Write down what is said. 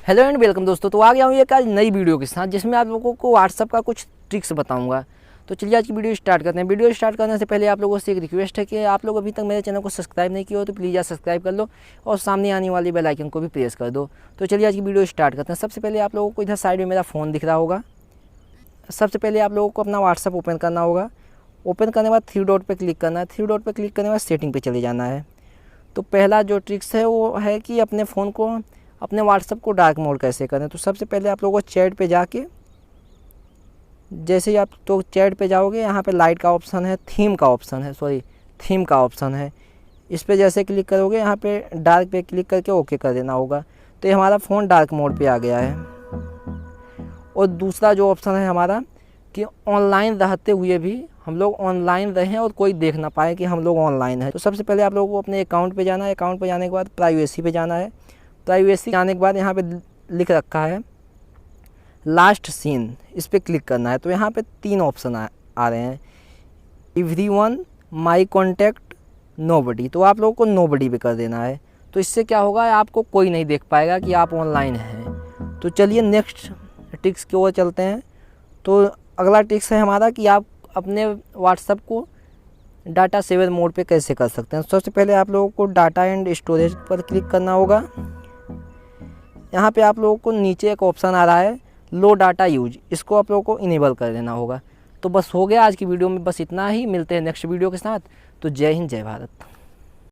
Hello and welcome दोस्तों। तो आ गया हूँ एक आज नई वीडियो के साथ जिसमें आप लोगों को व्हाट्सअप का कुछ ट्रिक्स बताऊंगा। तो चलिए आज की वीडियो स्टार्ट करते हैं। वीडियो स्टार्ट करने से पहले आप लोगों से एक रिक्वेस्ट है कि आप लोग अभी तक मेरे चैनल को सब्सक्राइब नहीं किया हो तो प्लीज़ आज सब्सक्राइब कर लो और सामने आने वाली बेल आइकन को भी प्रेस कर दो। तो चलिए आज की वीडियो स्टार्ट करते हैं। सबसे पहले आप लोगों को इधर साइड में मेरा फ़ोन दिख रहा होगा। सबसे पहले आप लोगों को अपना व्हाट्सअप ओपन करना होगा। ओपन करने के बाद थ्री डॉट पर क्लिक करना है। थ्री डॉट पर क्लिक करने के बाद सेटिंग पर चले जाना है। तो पहला जो ट्रिक्स है वो है कि अपने फ़ोन को अपने व्हाट्सअप को डार्क मोड कैसे करें। तो सबसे पहले आप लोगों को चैट पे जाके, जैसे ही आप तो चैट पे जाओगे यहाँ पे लाइट का ऑप्शन है, थीम का ऑप्शन है। इस पे जैसे क्लिक करोगे यहाँ पे डार्क पे क्लिक करके ओके कर देना होगा। तो ये हमारा फ़ोन डार्क मोड पे आ गया है। और दूसरा जो ऑप्शन है हमारा कि ऑनलाइन रहते हुए भी हम लोग ऑनलाइन रहें और कोई देख ना पाए कि हम लोग ऑनलाइन हैं। तो सबसे पहले आप लोगों को अपने अकाउंट पे जाना है। अकाउंट पे जाने के बाद प्राइवेसी पे जाना है। प्राइवेसी जाने के बाद यहाँ पे लिख रखा है लास्ट सीन, इस पर क्लिक करना है। तो यहाँ पे तीन ऑप्शन आ रहे हैं, एवरीवन, माई कॉन्टैक्ट, नोबडी। तो आप लोगों को नोबडी पे कर देना है। तो इससे क्या होगा, आपको कोई नहीं देख पाएगा कि आप ऑनलाइन हैं। तो चलिए नेक्स्ट टिक्स की ओर चलते हैं। तो अगला टिक्स है हमारा कि आप अपने व्हाट्सएप को डाटा सेवर मोड पे कैसे कर सकते हैं। सबसे पहले आप लोगों को डाटा एंड स्टोरेज पर क्लिक करना होगा। यहाँ पे आप लोगों को नीचे एक ऑप्शन आ रहा है लो डाटा यूज, इसको आप लोगों को इनेबल कर देना होगा। तो बस हो गया आज की वीडियो में, बस इतना ही। मिलते हैं नेक्स्ट वीडियो के साथ। तो जय हिंद, जय भारत।